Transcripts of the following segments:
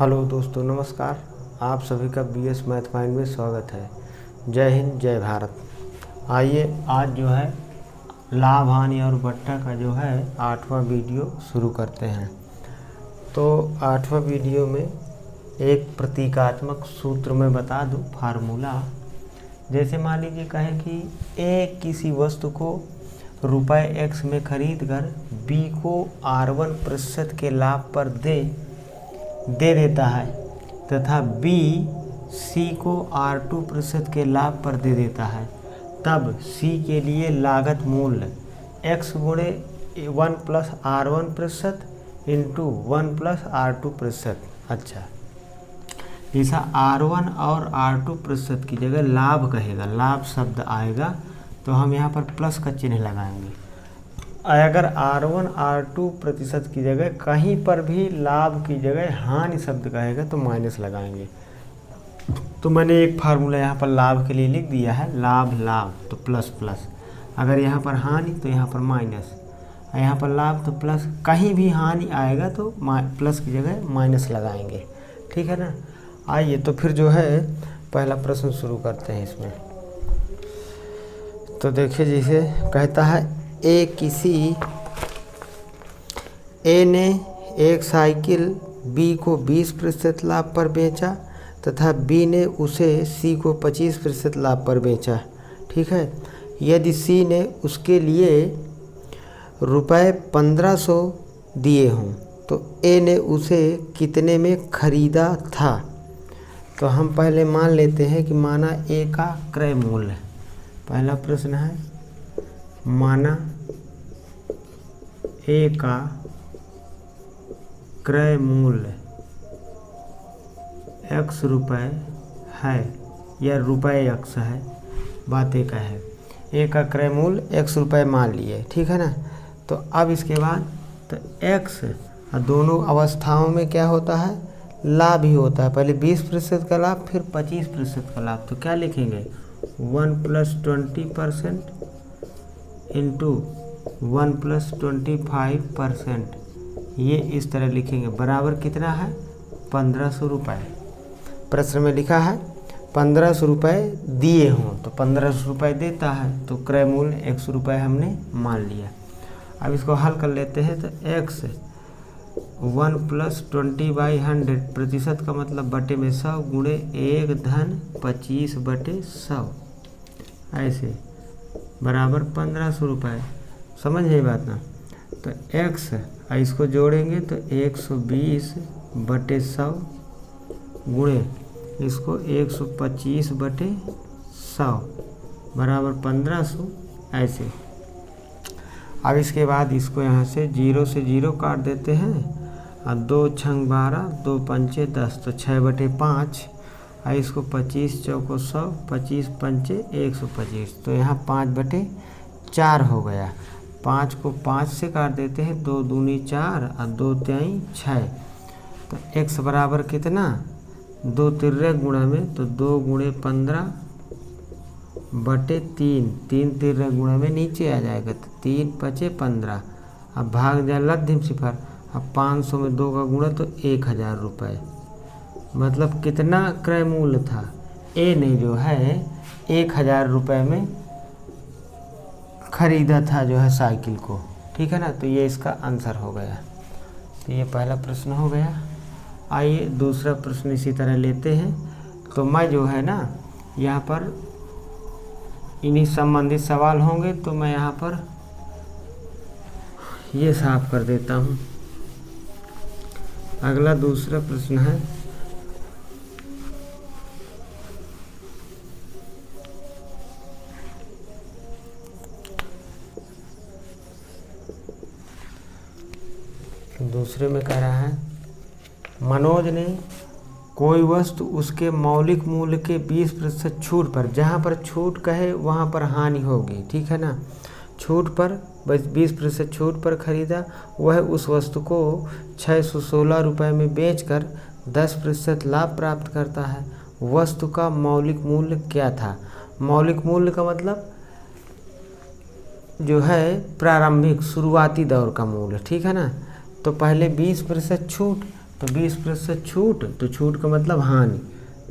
Hello दोस्तों, नमस्कार। आप सभी का बीएस मैथ माइंड में स्वागत है। जय हिंद, जय भारत। आइए आज जो है लाभ, हानि और बट्टा का जो है 8वां वीडियो शुरू करते हैं। तो 8वां वीडियो में एक प्रतीकात्मक सूत्र में बता दूं, फार्मूला। जैसे मान लीजिए कहें कि ए किसी वस्तु को रुपए x में खरीद कर बी को R1% के लाभ पर दे देता है तथा B C को R2% के लाभ पर दे देता है, तब C के लिए लागत मूल्य x गुणे 1 plus R1% into 1 plus R2%। अच्छा, ऐसा R1 और R2% की जगह लाभ कहेगा, लाभ शब्द आएगा तो हम यहाँ पर प्लस का चिन्ह लगाएंगे। अगर R1 R2% की जगह कहीं पर भी लाभ की जगह हानि शब्द कहेगा तो माइनस लगाएंगे। तो मैंने एक फार्मूला यहाँ पर लाभ के लिए लिख दिया है, लाभ लाभ तो प्लस प्लस, अगर यहाँ पर हानि तो यहाँ पर माइनस, यहाँ पर लाभ तो प्लस, कहीं भी हानि आएगा तो प्लस की जगह माइनस लगाएंगे। ठीक है ना। आइए तो फिर जो है पहला प्रश्न शुरू करते हैं इसमें। तो देखिए, जैसे कहता है ए ने एक साइकिल बी को 20% लाभ पर बेचा तथा बी ने उसे सी को 25% लाभ पर बेचा। ठीक है। यदि सी ने उसके लिए रुपए 1500 दिए हों तो ए ने उसे कितने में खरीदा था। तो हम पहले मान लेते हैं कि माना ए का क्रय मूल्य, पहला प्रश्न है माना ए का क्रय मूल्य x रुपये है या रुपये x है, बात एक है। ए का क्रय मूल्य x रुपये मान लिए, ठीक है ना। तो अब इसके बाद तो x दोनों अवस्थाओं में क्या होता है, लाभ ही होता है। पहले 20% का लाभ, फिर 25% का लाभ। तो क्या लिखेंगे, 1 प्लस 20% इंटू 1 प्लस 25%, ये इस तरह लिखेंगे, बराबर कितना है 1500 रुपये। प्रश्न में लिखा है 1500 रुपये दिए हों तो 1500 रुपये देता है, तो क्रय मूल्य 100 रुपये हमने मान लिया। अब इसको हल कर लेते हैं। तो x 1 प्लस 20/100 प्रतिशत का मतलब बटे में 100 गुणे 1 धन 25/100, ऐसे बराबर 1500 रुपये। समझ है बात ना। तो x इसको जोड़ेंगे तो 120/100 गुणे इसको 125/100 बराबर 1500, ऐसे। अब इसके बाद इसको यहाँ से 0 से 0 काट देते हैं और 2 छंग 12, 2 पंचे 10, तो 6/5। और इसको 25 चौको 100, 25 पंचे 125, तो यहाँ 5/4 हो गया। 5 को 5 से काट देते हैं, 2 दूनी 4 और 2 तिहाई 6। तो x बराबर कितना, 2 तिर्रे गुणा में तो 2 गुणे 15/3, 3 तिर्रे गुणा में नीचे आ जाएगा तो 3 पचे 15। अब भाग जाए लद्धिम सिफर, अब 500 में 2 का गुणा तो 1000 रुपये। मतलब कितना क्रय मूल्य था, ए ने जो है 1000 रुपये में खरीदा था जो है साइकिल को। ठीक है ना। तो ये इसका आंसर हो गया। तो ये पहला प्रश्न हो गया। आइए दूसरा प्रश्न इसी तरह लेते हैं। तो मैं जो है ना यहाँ पर इन्हीं संबंधित सवाल होंगे तो मैं यहाँ पर ये साफ कर देता हूँ। अगला दूसरा प्रश्न है, दूसरे में कह रहा है मनोज ने कोई वस्तु उसके मौलिक मूल्य के 20% छूट पर, जहाँ पर छूट कहे वहाँ पर हानि होगी, ठीक है ना। छूट पर 20% छूट पर खरीदा, वह उस वस्तु को 616 रुपये में बेचकर 10% लाभ प्राप्त करता है। वस्तु का मौलिक मूल्य क्या था। मौलिक मूल्य का मतलब जो है प्रारंभिक शुरुआती दौर का मूल्य, ठीक है ना। तो पहले 20% छूट, तो 20% छूट, तो छूट का मतलब हानि,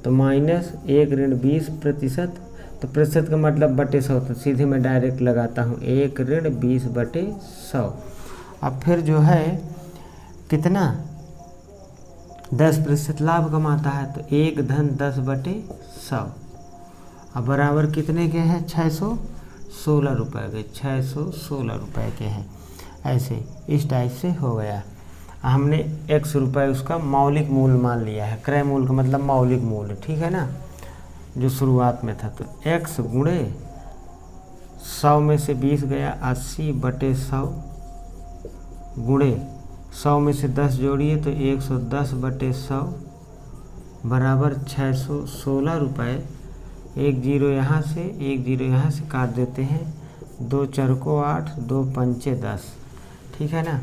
तो -1 ऋण 20%, तो प्रतिशत का मतलब बटे 100, तो सीधे मैं डायरेक्ट लगाता हूँ 1 ऋण 20/100। अब फिर जो है कितना 10% लाभ कमाता है, तो 1 धन 10/100। अब बराबर कितने के हैं 616 रुपये के, 616 रुपये के हैं। ऐसे इस टाइप से हो गया। हमने x रुपये उसका मौलिक मूल्य मान लिया है, क्रय मूल्य का मतलब मौलिक मूल्य, ठीक है ना, जो शुरुआत में था। तो x गुणे 100 में से 20 गया 80/100 गुणे 100 में से 10 जोड़िए तो 110/100 बराबर 616 रुपये। 1 जीरो यहाँ से 1 जीरो यहाँ से काट देते हैं, 2 चरको 8, 2 पंचे 10, ठीक है ना।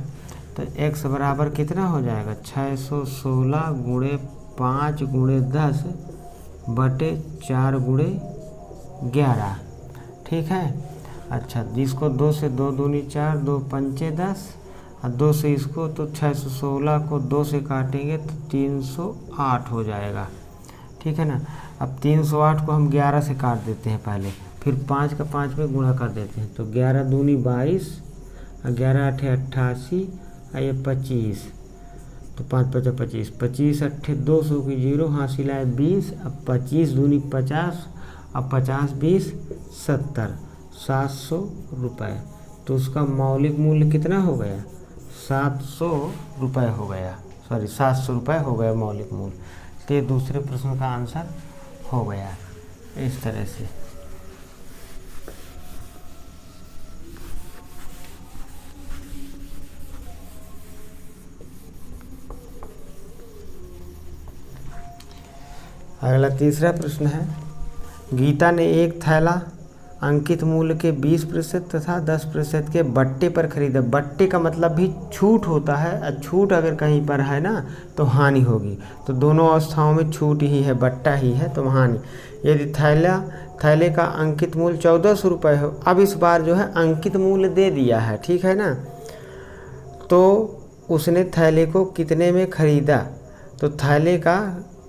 तो x बराबर कितना हो जाएगा 616 गुणे 5 गुणे 10 बटे 4 गुणे 11, ठीक है। अच्छा, जिसको 2 से 2 दूनी 4, 2 पंचे 10 और 2 से इसको, तो 616 को 2 से काटेंगे तो 308 हो जाएगा, ठीक है ना। अब 308 को हम 11 से काट देते हैं पहले, फिर 5 का 5 में गुणा कर देते हैं, तो 11 दूनी 22 और 11 अठे 88 और ये 25, तो 5 5 25, 25 अट्ठे 200 की 0 हासिल आए 20, अब 25 दूनी 50, अब 50 20 70, 700 रुपये। तो उसका मौलिक मूल्य कितना हो गया 700 रुपये हो गया, 700 रुपये हो गया मौलिक मूल्य। तो ये दूसरे प्रश्न का आंसर हो गया इस तरह से। अगला तीसरा प्रश्न है, गीता ने एक थैला अंकित मूल्य के 20% तथा 10% के बट्टे पर खरीदा। बट्टे का मतलब भी छूट होता है, और छूट अगर कहीं पर है ना तो हानि होगी, तो दोनों अवस्थाओं में छूट ही है, बट्टा ही है, तो हानि। यदि थैले का अंकित मूल्य 1400 रुपये हो, अब इस बार जो है अंकित मूल्य दे दिया है, ठीक है ना, तो उसने थैले को कितने में खरीदा, तो थैले का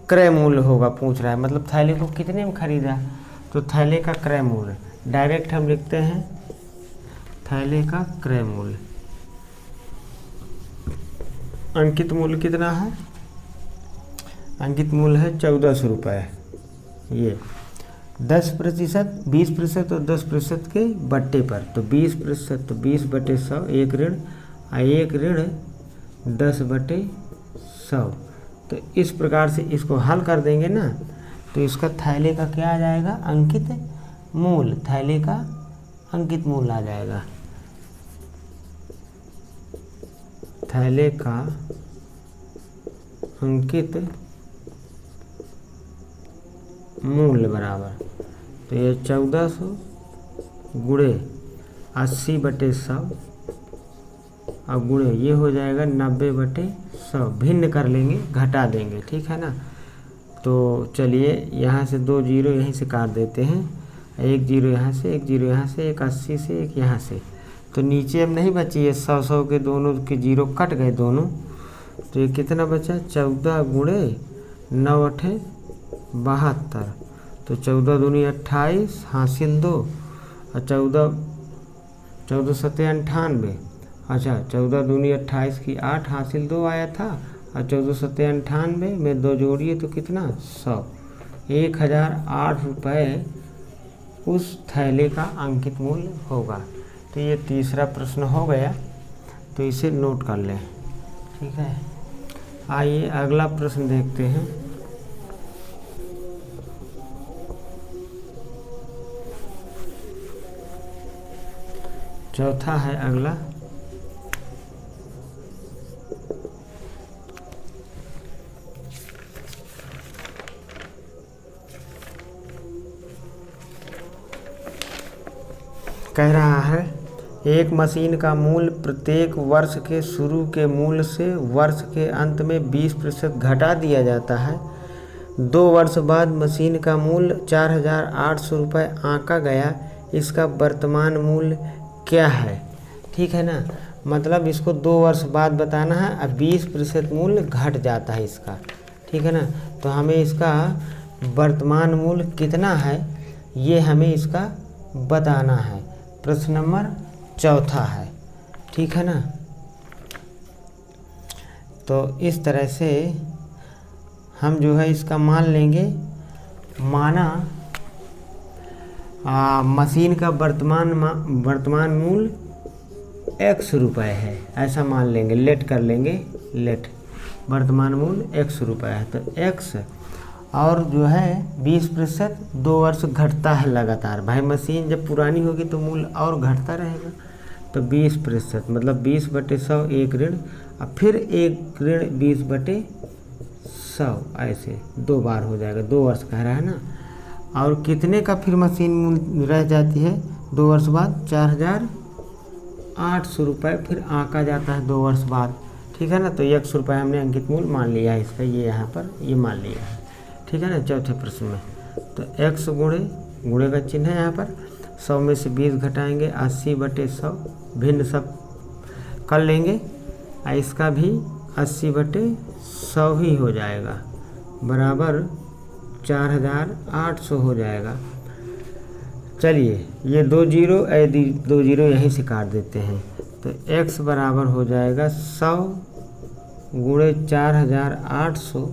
क्रय मूल्य होगा पूछ रहा है, मतलब थैले को कितने में खरीदा, तो थैले का क्रय मूल्य डायरेक्ट हम लिखते हैं, थैले का क्रय मूल्य। अंकित मूल्य कितना है, अंकित मूल्य है 1400 रुपये। ये 10%, 20% और 10% के बट्टे पर, तो 20%, तो 20/100 1 ऋण, 1 ऋण 10/100। तो इस प्रकार से इसको हल कर देंगे ना, तो इसका थैले का क्या आ जाएगा अंकित मूल्य, थैले का अंकित मूल्य आ जाएगा, थैले का अंकित मूल्य बराबर, तो ये 1400 गुणे 80/100 और गुणे ये हो जाएगा 90/100, भिन्न कर लेंगे, घटा देंगे, ठीक है ना। तो चलिए यहाँ से 2 जीरो यहीं से काट देते हैं, 1 जीरो यहाँ से, 1 जीरो यहाँ से, 1 80 से, 1 यहाँ से, तो नीचे अब नहीं बची है, 100 के दोनों के जीरो कट गए दोनों, तो ये कितना बचा 14 गुणे 9 अठे 72, तो 14 दूनी 28 हासिल 2 और 14 सत्ते 98, अच्छा 14 दूनी 28 की 8 हासिल 2 आया था, और 14 सत्ते 98 में 2 जोड़िए तो कितना 100, 1008 रुपये उस थैले का अंकित मूल्य होगा। तो ये तीसरा प्रश्न हो गया, तो इसे नोट कर लें, ठीक है। आइए अगला प्रश्न देखते हैं। चौथा है अगला, कह रहा है एक मशीन का मूल्य प्रत्येक वर्ष के शुरू के मूल्य से वर्ष के अंत में 20% घटा दिया जाता है। 2 वर्ष बाद मशीन का मूल्य 4800 रुपये आंका गया, इसका वर्तमान मूल्य क्या है, ठीक है ना। मतलब इसको 2 वर्ष बाद बताना है। अब 20% मूल्य घट जाता है इसका, ठीक है ना। तो हमें इसका वर्तमान मूल्य कितना है ये हमें इसका बताना है। प्रश्न नंबर 4 है, ठीक है ना। तो इस तरह से हम जो है इसका मान लेंगे, माना मशीन का वर्तमान मूल्य x रुपए है, ऐसा मान लेंगे, लेट कर लेंगे, लेट वर्तमान मूल्य x रुपए है। तो x और जो है 20% 2 वर्ष घटता है लगातार। भाई मशीन जब पुरानी होगी तो मूल्य और घटता रहेगा। तो 20% मतलब 20/100 एक ऋण, और फिर एक ऋण 20/100, ऐसे 2 बार हो जाएगा। 2 वर्ष कह रहा है ना। और कितने का फिर मशीन मूल्य रह जाती है 2 वर्ष बाद? 4800 रुपये फिर आंका जाता है 2 वर्ष बाद, ठीक है ना। तो 100 रुपये हमने अंकित मूल्य मान लिया है इसका, ये यहाँ पर ये मान लिया है, ठीक है ना। चौथे प्रश्न में तो x गुणे का चिन्ह है यहाँ पर, 100 में से 20 घटाएंगे, 80/100 भिन्न सब कर लेंगे, इसका भी 80/100 ही हो जाएगा, बराबर 4800 हो जाएगा। चलिए ये 2 जीरो यहीं से काट देते हैं। तो x बराबर हो जाएगा 100 गुणे 4800,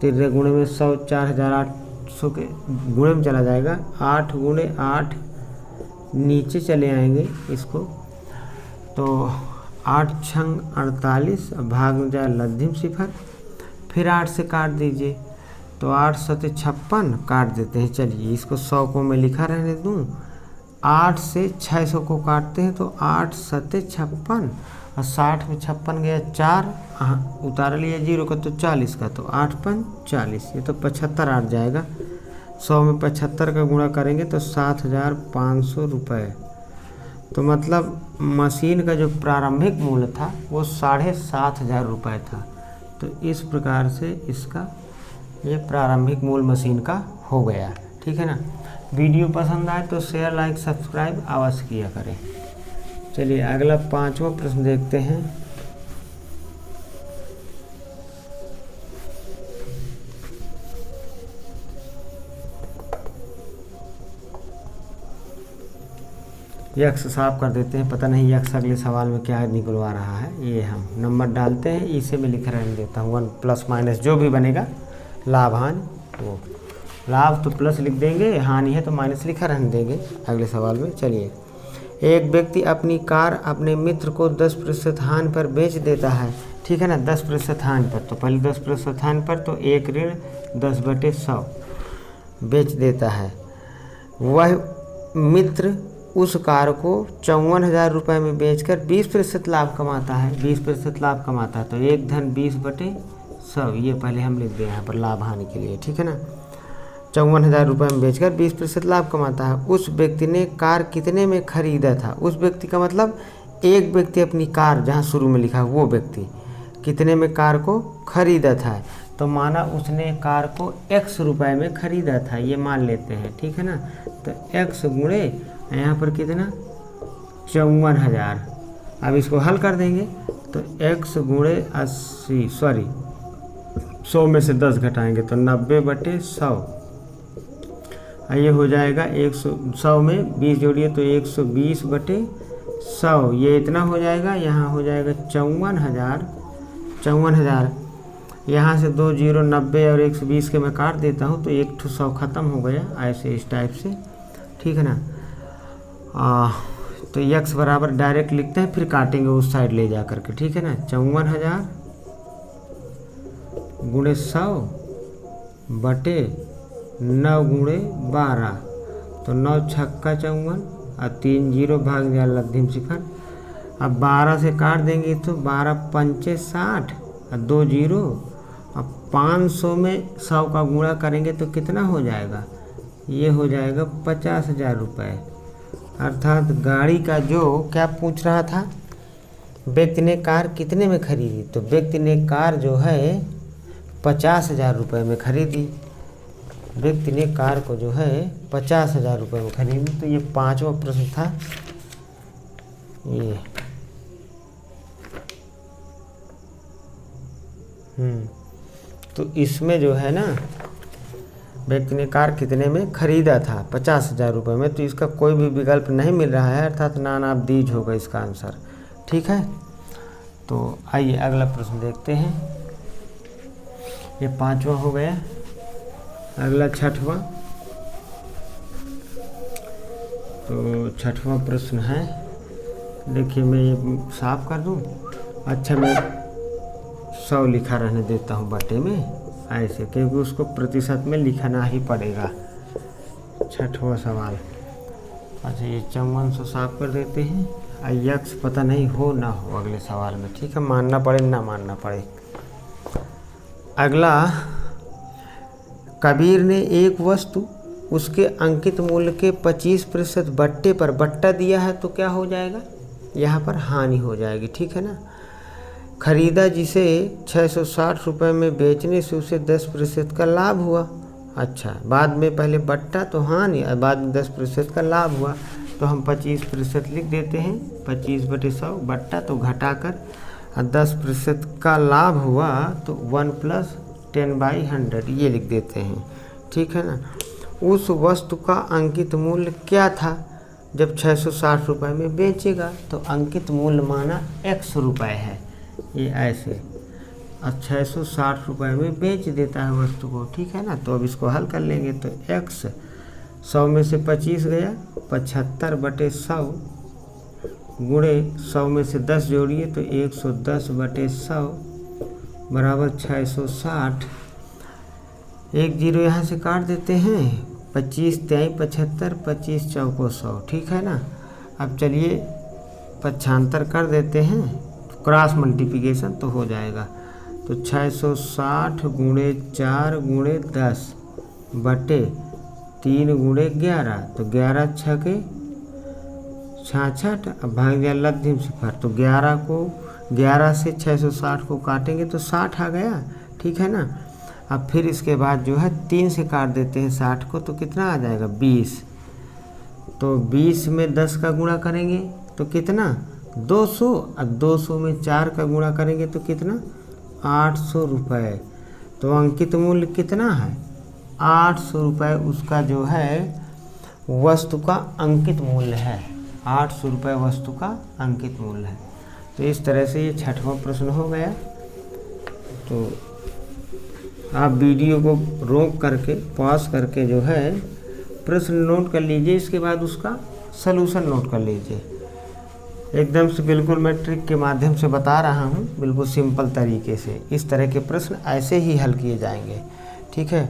13 गुणे में 100 4800 के गुणे में चला जाएगा, 8 गुणे 8 नीचे चले आएंगे इसको, तो 8 छंग 48, भाग में जाए लद्धिम सिफर, फिर 8 से काट दीजिए, तो 8 सते 56 काट देते हैं। चलिए इसको 100 को मैं लिखा रहने दूँ, 8 से 600 को काटते हैं तो 8 सते 56, और 60 में 56 गया 4, उतार लिया 0 का तो 40 का, तो 8 5 40, ये तो 75 8 जाएगा। 100 में 75 का गुणा करेंगे तो 7500 रुपये। तो मतलब मशीन का जो प्रारंभिक मूल्य था वो 7500 रुपये था। तो इस प्रकार से इसका ये प्रारंभिक मूल्य मशीन का हो गया, ठीक है ना। वीडियो पसंद आए तो शेयर लाइक सब्सक्राइब अवश्य किया करें। चलिए अगला 5वां प्रश्न देखते हैं। यक्स साफ कर देते हैं, पता नहीं यक्स अगले सवाल में क्या निकलवा रहा है। ये हम नंबर डालते हैं, इसे मैं लिख रहने देता हूँ, 1 प्लस माइनस जो भी बनेगा, लाभ हानि, वो लाभ तो प्लस लिख देंगे, हानि है तो माइनस लिखा रहने देंगे अगले सवाल में। चलिए, एक व्यक्ति अपनी कार अपने मित्र को 10% हानि पर बेच देता है, ठीक है ना। 10% हानि पर, तो पहले 10% हानि पर, तो एक ऋण 10/100 बेच देता है। वह मित्र उस कार को 54,000 रुपये में बेचकर 20% लाभ कमाता है, 20% लाभ कमाता है। तो एक धन 20/100, ये पहले हम लिख दें यहाँ पर लाभ हानि के लिए, ठीक है ना। 54,000 रुपये में बेचकर 20% लाभ कमाता है। उस व्यक्ति ने कार कितने में खरीदा था? उस व्यक्ति का मतलब एक व्यक्ति अपनी कार, जहाँ शुरू में लिखा है वो व्यक्ति कितने में कार को खरीदा था। तो माना उसने कार को x रुपये में खरीदा था, ये मान लेते हैं, ठीक है ना। तो x गुणे यहाँ पर कितना 54,000। अब इसको हल कर देंगे तो x गुणे 80, सॉरी 100 में से 10 घटाएंगे तो 90/100, ये हो जाएगा 100 में 20 जोड़िए तो 120/100, ये इतना हो जाएगा। यहाँ हो जाएगा 54,000। यहाँ से 2 0 90 और 120 के मैं काट देता हूँ तो 100 ख़त्म हो गया, ऐसे इस टाइप से, ठीक है ना। तो x बराबर डायरेक्ट लिखते हैं, फिर काटेंगे उस साइड ले जा करके, ठीक है ना। 54,000 गुणे 100/9 गुणे 12, तो 9 छक्का 54 और 3 0 भाग दिया लद्धिम सिफर। अब 12 से काट देंगे तो 12 पंचे 60 और 2 0, अब 500 में 100 का गुणा करेंगे तो कितना हो जाएगा? ये हो जाएगा 50,000 रुपये। अर्थात गाड़ी का जो क्या पूछ रहा था, व्यक्ति ने कार कितने में खरीदी, तो व्यक्ति ने कार जो है 50,000 रुपये में खरीदी। व्यक्ति ने कार को जो है 50,000 रुपये में खरीदी। तो ये 5वां प्रश्न था। ये तो इसमें जो है ना व्यक्ति ने कार कितने में खरीदा था, 50,000 रुपये में। तो इसका कोई भी विकल्प नहीं मिल रहा है, अर्थात नानाबदीज होगा इसका आंसर। ठीक है, तो आइए अगला प्रश्न देखते हैं। ये 5वां हो गया, अगला 6वां। तो 6वां प्रश्न है, देखिए मैं ये साफ कर दूं। अच्छा, मैं 100 लिखा रहने देता हूँ बटे में ऐसे, क्योंकि उसको प्रतिशत में लिखना ही पड़ेगा। 6वां सवाल। अच्छा, ये 5400 साफ कर देते हैं। यक्स पता नहीं हो ना हो अगले सवाल में, ठीक है, मानना पड़े ना मानना पड़े। अगला, कबीर ने एक वस्तु उसके अंकित मूल्य के 25% बट्टे पर बट्टा दिया है, तो क्या हो जाएगा, यहाँ पर हानि हो जाएगी। ठीक है ना। खरीदा जिसे 660 रुपये में बेचने से उसे 10% का लाभ हुआ। अच्छा, बाद में पहले बट्टा तो हानि और बाद में 10% का लाभ हुआ, तो हम 25% लिख देते हैं। 25/100 बट्टा तो घटाकर 10% का लाभ हुआ, तो 1 + 10/100 ये लिख देते हैं। ठीक है ना। उस वस्तु का अंकित मूल्य क्या था जब 660 रुपये में बेचेगा, तो अंकित मूल्य माना x रुपये है, ये ऐसे। अब 660 रुपये में बेच देता है वस्तु को। ठीक है ना। तो अब इसको हल कर लेंगे, तो x 100 में से 25 गया, 75/100 गुणे 100 में से 10 जोड़िए तो 110/100 बराबर 660। 1 0 यहाँ से काट देते हैं। 25 3 75, 25 4 100। ठीक है ना। अब चलिए 75 कर देते हैं, क्रॉस मल्टीप्लिकेशन तो हो जाएगा। तो 660 गुणे 4 गुणे 10 बटे 3 गुणे 11, तो 11 छके 66। अब भाग दिया लघिम सिफर, तो 11 से 660 को काटेंगे तो 60 आ गया। ठीक है ना। अब फिर इसके बाद जो है 3 से काट देते हैं 60 को, तो कितना आ जाएगा 20। तो 20 में 10 का गुणा करेंगे तो कितना 200। अब 200 में 4 का गुणा करेंगे तो कितना 800 रुपये। तो अंकित मूल्य कितना है 800 रुपये, उसका जो है वस्तु का अंकित मूल्य है। 800 रुपये वस्तु का अंकित मूल्य है। तो इस तरह से ये 6वां प्रश्न हो गया। तो आप वीडियो को रोक करके पॉज करके जो है प्रश्न नोट कर लीजिए, इसके बाद उसका सलूशन नोट कर लीजिए। एकदम से बिल्कुल मैं ट्रिक के माध्यम से बता रहा हूँ, बिल्कुल सिंपल तरीके से। इस तरह के प्रश्न ऐसे ही हल किए जाएंगे। ठीक है।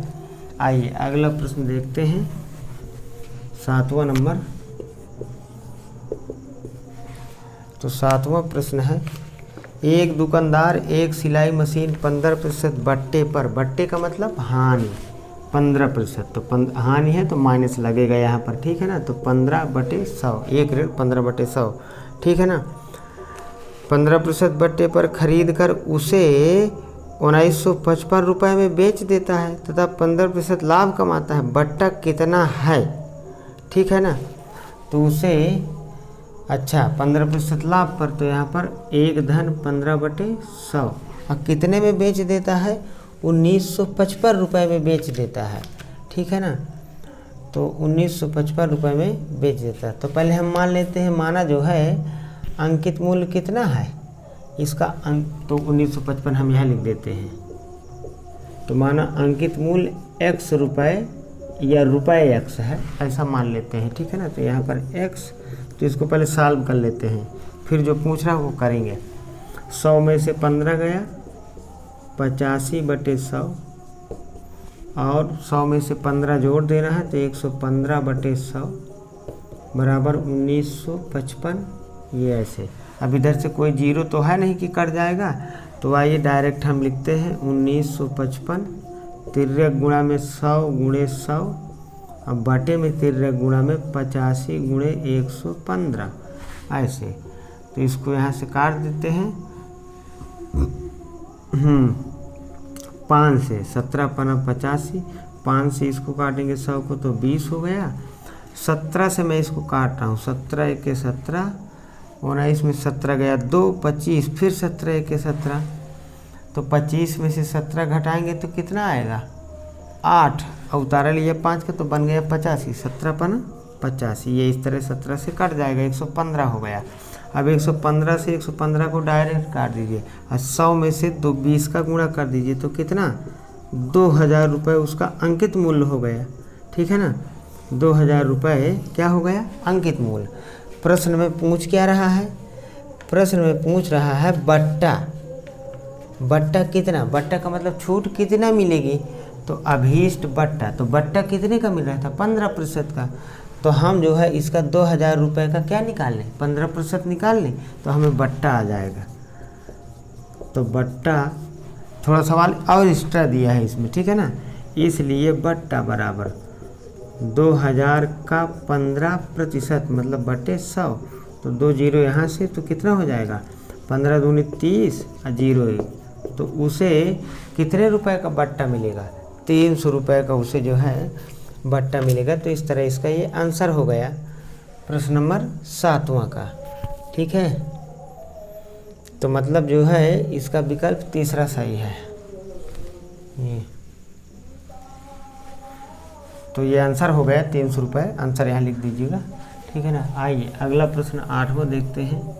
आइए अगला प्रश्न देखते हैं, 7वां नंबर। तो 7वां प्रश्न है, एक दुकानदार एक सिलाई मशीन 15% बट्टे पर, बट्टे का मतलब हानि, 15%, तो हानि है तो माइनस लगेगा यहाँ पर। ठीक है ना। तो 15/100, 1 ऋण 15/100। ठीक है ना। 15% बट्टे पर खरीद कर उसे 1955 रुपये में बेच देता है तथा 15% लाभ कमाता है। बट्टा कितना है। ठीक है ना। तो उसे अच्छा 15% लाभ पर, तो यहाँ पर 1 धन 15/100 और कितने में बेच देता है 1955 रुपये में बेच देता है। ठीक है ना। तो 1955 रुपये में बेच देता है। तो पहले हम मान लेते हैं, माना जो है अंकित मूल्य कितना है इसका तो 1955 हम यहाँ लिख देते हैं। तो माना अंकित मूल्य x रुपये या रुपये x है, ऐसा मान लेते हैं। ठीक है ना। तो यहाँ पर x, तो इसको पहले सॉल्व कर लेते हैं, फिर जो पूछ रहा है वो करेंगे। 100 में से 15 गया, 85/100 और 100 में से 15 जोड़ देना है तो 115/100 बराबर 1955। ये ऐसे। अब इधर से कोई जीरो तो है नहीं कि कट जाएगा, तो आइए डायरेक्ट हम लिखते हैं 1955 तिर्यक गुणा में 100 गुणे 100, अब बटे में तिर्यक गुणा में 85 गुणे 115 ऐसे। तो इसको यहाँ से काट देते हैं 5 से, 17 पना 85, 5 से इसको काटेंगे 100 को तो 20 हो गया। 17 से मैं इसको काट रहा हूँ, 17 1 17, 19 में 17 गया 2, 25, फिर 17 1 17, तो 25 में से 17 घटाएंगे तो कितना आएगा 8, और उतारा लिया 5 का तो बन गया 85, 17 पन 85, ये इस तरह 17 से कट जाएगा, 115 हो गया। अब 115 से 115 को डायरेक्ट काट दीजिए और 100 में से 20 का गुणा कर दीजिए तो कितना 2000 रुपये उसका अंकित मूल्य हो गया। ठीक है ना, 2000 रुपये क्या हो गया अंकित मूल्य। प्रश्न में पूछ क्या रहा है, प्रश्न में पूछ रहा है बट्टा, बट्टा कितना, बट्टा का मतलब छूट कितना मिलेगी, तो अभीष्ट बट्टा, तो बट्टा कितने का मिल रहा था 15% का, तो हम जो है इसका 2000 रुपये का क्या निकाल लें 15% निकाल लें तो हमें बट्टा आ जाएगा। तो बट्टा थोड़ा सवाल और एक्स्ट्रा दिया है इसमें, ठीक है ना, इसलिए बट्टा बराबर 2000 का 15% मतलब बटे 100, तो 2 जीरो यहाँ से तो कितना हो जाएगा 15 दूनी 30 और 0 1, तो उसे कितने रुपए का बट्टा मिलेगा 300 रुपये का उसे जो है बट्टा मिलेगा। तो इस तरह इसका ये आंसर हो गया प्रश्न नंबर 7वां का। ठीक है, तो मतलब जो है इसका विकल्प तीसरा सही है ये। तो ये आंसर हो गया 300 रुपये, आंसर यहाँ लिख दीजिएगा। ठीक है ना, आइए अगला प्रश्न 8वां देखते हैं।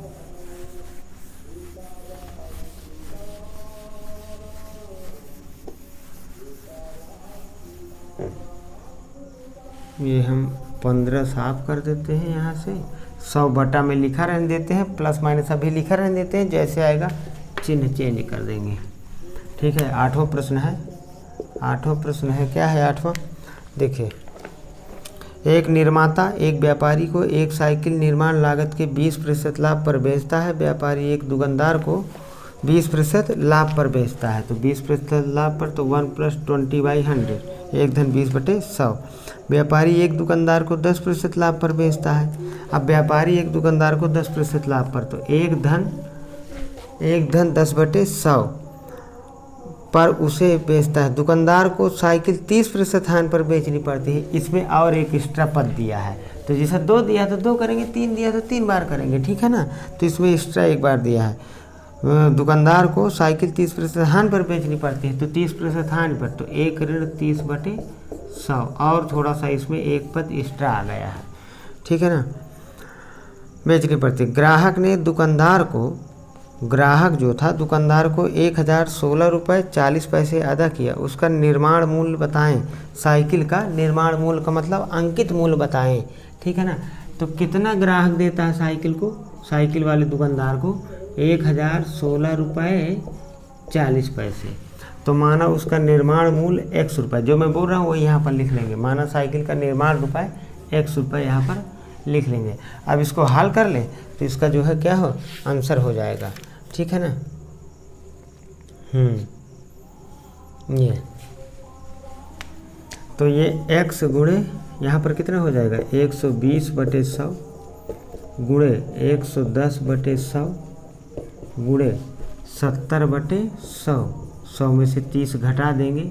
ये हम 15 साफ कर देते हैं यहाँ से, 100 बटा में लिखा रहने देते हैं, प्लस माइनस अभी लिखा रहने देते हैं, जैसे आएगा चिन्ह चेंज कर देंगे। ठीक है, 8वां प्रश्न है, 8वां प्रश्न है क्या है 8वां, देखिए एक निर्माता एक व्यापारी को एक साइकिल निर्माण लागत के 20% लाभ पर बेचता है, व्यापारी एक दुकानदार को 20% लाभ पर बेचता है, तो 20% लाभ पर तो 1 + 20/100 एक धन 20/100। व्यापारी एक दुकानदार को 10% लाभ पर बेचता है, अब व्यापारी एक दुकानदार को 10% लाभ पर, तो एक धन 10/100 पर उसे बेचता है। दुकानदार को साइकिल 30% हानि पर बेचनी पड़ती है। इसमें और एक एक्स्ट्रा पद दिया है, तो जैसा 2 दिया तो 2 करेंगे, 3 दिया तो 3 बार करेंगे। ठीक है ना, तो इसमें एक्स्ट्रा एक बार दिया है, दुकानदार को साइकिल 30% हानि पर बेचनी पड़ती है, तो 30% हानि पर, तो 1 ऋण 30/100 और थोड़ा सा इसमें एक पद एक्स्ट्रा आ गया है। ठीक है ना, बेचनी पड़ती है। ग्राहक जो था दुकानदार को 1016 रुपये 40 पैसे अदा किया, उसका निर्माण मूल्य बताएं। साइकिल का निर्माण मूल्य का मतलब अंकित मूल्य बताएं। ठीक है ना, तो कितना ग्राहक देता है साइकिल को, साइकिल वाले दुकानदार को 1016 रुपये 40 पैसे, तो माना उसका निर्माण मूल्य 100 रुपये, जो मैं बोल रहा हूँ वो यहाँ पर लिख लेंगे, माना साइकिल का निर्माण रुपये 100 रुपये यहाँ पर लिख लेंगे। अब इसको हल कर लें तो इसका जो है क्या हो आंसर हो जाएगा। ठीक है ना, ये तो ये x गुणे यहाँ पर कितना हो जाएगा 120/100 गुणे 110/100 गुणे 70/100, 100 में से 30 घटा देंगे,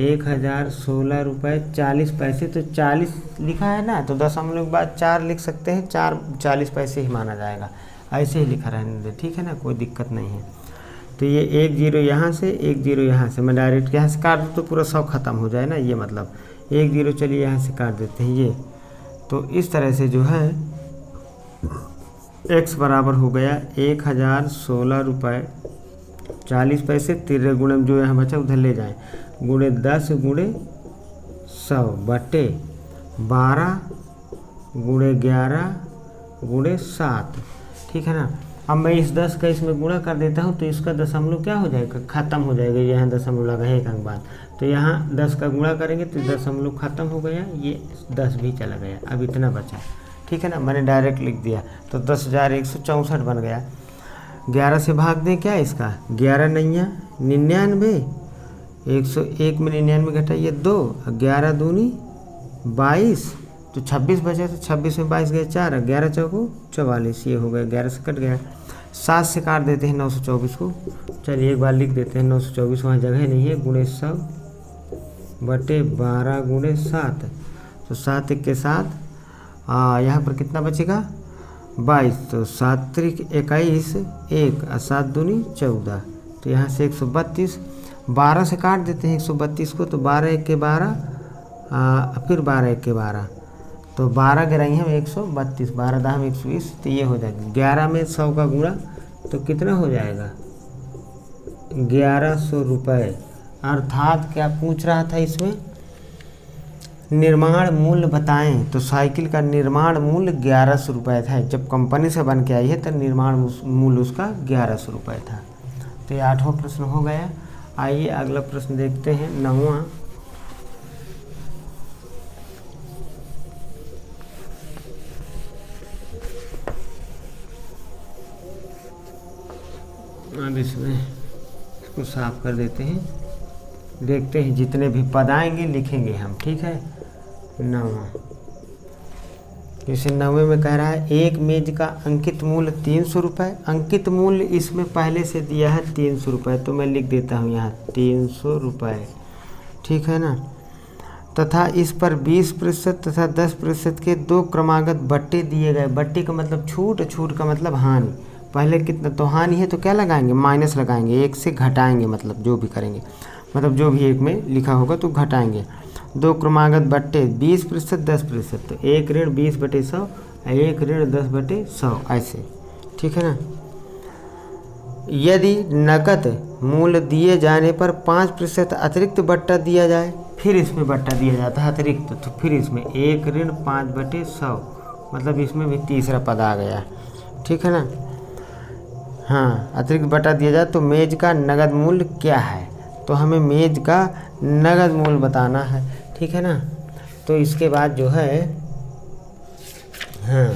1016 रुपये 40 पैसे, तो 40 लिखा है ना, तो दशमलव के बाद 4 लिख सकते हैं, 4 40 पैसे ही माना जाएगा, ऐसे ही लिखा रहने दे। ठीक है ना, कोई दिक्कत नहीं है। तो ये 1 0 यहाँ से 1 0 यहाँ से, मैं डायरेक्ट यहाँ से काट दूँ तो पूरा 100 ख़त्म हो जाए ना, ये मतलब 1 0 चलिए यहाँ से काट देते हैं ये। तो इस तरह से जो है x बराबर हो गया 1016 रुपये 40 पैसे, 13 गुणे जो यहाँ बचा उधर ले जाएं, गुणे 10 गुणे 100 बटे 12 गुणे 11 गुणे 7। ठीक है ना, अब मैं इस 10 का इसमें गुणा कर देता हूँ तो इसका दशमलव क्या हो जाएगा ख़त्म हो जाएगा, यहाँ दशमलव लगा है एक अंक बाद, तो यहाँ 10 का गुणा करेंगे तो दशमलव ख़त्म हो गया, ये 10 भी चला गया, अब इतना बचा। ठीक है ना, मैंने डायरेक्ट लिख दिया तो 10,164 बन गया। 11 से भाग दें क्या इसका, 11 9 99, 101 में 99 घटाइए 2, 11 दूनी 22, तो 26 बचे, तो 26 में 22 गए 4, 11 चौको 44, ये हो गया 11 से कट गया। 7 से काट देते हैं 924 को, चलिए एक बार लिख देते हैं 924, वहाँ जगह नहीं है, गुणे 100 बटे 12 गुणे 7, तो 7 1 के 7, यहाँ पर कितना बचेगा 22, तो 7 3 21, 1 और 7 दूनी 14, तो यहाँ से 132, 12 से काट देते हैं 132 को, तो 12 एक के 12, फिर 12 एक के 12, तो 12 गिराई हम 132, 12 दाम 120, तो ये हो जाएगा 11 में 100 का गुणा, तो कितना हो जाएगा 1100 रुपये। अर्थात क्या पूछ रहा था इसमें, निर्माण मूल्य बताएं, तो साइकिल का निर्माण मूल्य 1100 रुपये था। जब कंपनी से बन के आई है तो निर्माण मूल्य उसका 1100 रुपये था। तो ये 8वां प्रश्न हो गया। आइए अगला प्रश्न देखते हैं, 9वां। अब इसको साफ कर देते हैं, देखते हैं जितने भी पद आएंगे लिखेंगे हम, ठीक है। 9वां, जैसे 9वें में कह रहा है एक मेज का अंकित मूल्य 300 रुपये। अंकित मूल्य इसमें पहले से दिया है 300 रुपये, तो मैं लिख देता हूँ यहाँ 300 रुपये, ठीक है ना। तथा इस पर 20% तथा 10% के 2 क्रमागत बट्टे दिए गए। बट्टे का मतलब छूट, छूट का मतलब हानि। पहले कितना, तो हानि है तो क्या लगाएंगे, माइनस लगाएंगे, 1 से घटाएंगे, मतलब जो भी करेंगे, मतलब जो भी एक में लिखा होगा तो घटाएंगे। 2 क्रमागत बट्टे 20%, 10%, तो 1 ऋण 20/100, 1 ऋण 10/100, ऐसे, ठीक है ना। यदि नकद मूल्य दिए जाने पर 5% अतिरिक्त बट्टा दिया जाए, फिर इसमें बट्टा दिया जाता है अतिरिक्त, तो फिर इसमें 1 ऋण 5/100, मतलब इसमें भी तीसरा पद आ गया, ठीक है ना। हाँ, अतिरिक्त बट्टा दिया जाए तो मेज का नगद मूल्य क्या है, तो हमें मेज का नगद मूल्य बताना है, ठीक है ना। तो इसके बाद जो है, हाँ,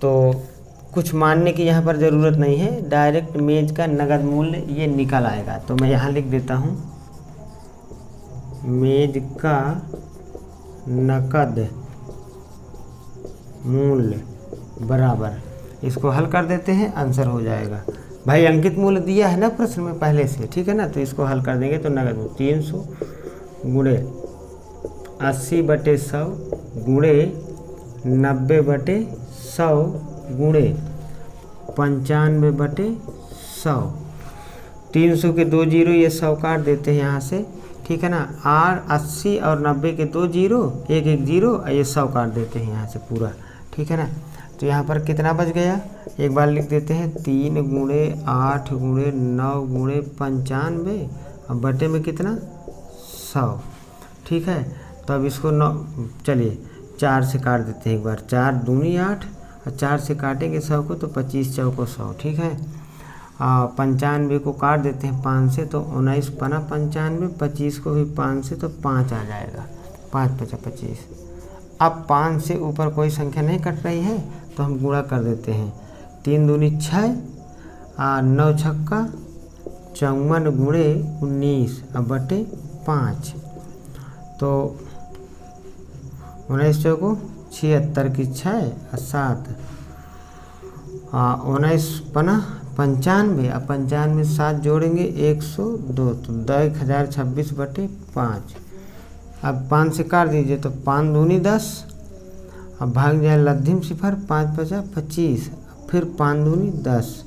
तो कुछ मानने की यहाँ पर ज़रूरत नहीं है, डायरेक्ट मेज का नगद मूल्य ये निकल आएगा। तो मैं यहाँ लिख देता हूँ मेज का नकद मूल्य बराबर, इसको हल कर देते हैं, आंसर हो जाएगा। भाई अंकित मूल्य दिया है ना प्रश्न में पहले से, ठीक है ना, तो इसको हल कर देंगे तो नगद मूल्य 300 गुणे 80/100 गुणे 90/100 गुणे 95/100। 300 के 2 जीरो, ये 100 काट देते हैं यहाँ से, ठीक है ना। 80 और 90 के 2 जीरो, 1 0, और ये 100 काट देते हैं यहाँ से पूरा, ठीक है ना। तो यहाँ पर कितना बच गया, एक बार लिख देते हैं, 3 गुणे 8 गुणे 9 गुणे 95, अब बटे में कितना 100, ठीक है। तो अब इसको 9, चलिए 4 से काट देते हैं एक बार, 4 दूनी 8, और 4 से काटेंगे 100 को तो 25 चौको 100, ठीक है। 95 को काट देते हैं 5 से, तो 19 पना 95, 25 को भी 5 से, तो 5 आ जाएगा, 5 × 5 = 25। अब 5 से ऊपर कोई संख्या नहीं कट रही है तो हम गुणा कर देते हैं, 3 दूनी 6, 9 छक्का 54 गुणे 19 बटे 5, तो 19 चौको 76 की 6 और 7, 19 पना 95, अब 95 में 7 जोड़ेंगे 102, तो 1026/5। अब 5 से काट दीजिए तो 5 दूनी 10, अब भाग जाए लद्धिम सिफर, 5 × 5 = 25, फिर 5 दूनी 10,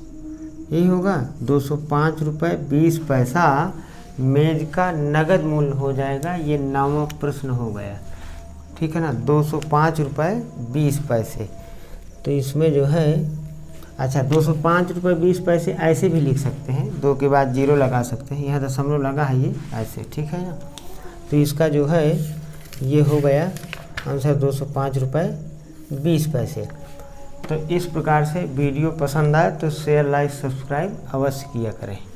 यही होगा 205 रुपये 20 पैसा मेज का नगद मूल्य हो जाएगा। ये 9वां प्रश्न हो गया, ठीक है ना, 205 रुपये 20 पैसे। तो इसमें जो है, अच्छा 205 रुपये 20 पैसे ऐसे भी लिख सकते हैं, 2 के बाद 0 लगा सकते हैं, यहाँ दशमलव लगा है ये ऐसे, ठीक है ना। तो इसका जो है ये हो गया आंसर 205 रुपये 20 पैसे। तो इस प्रकार से वीडियो पसंद आए तो शेयर, लाइक, सब्सक्राइब अवश्य किया करें।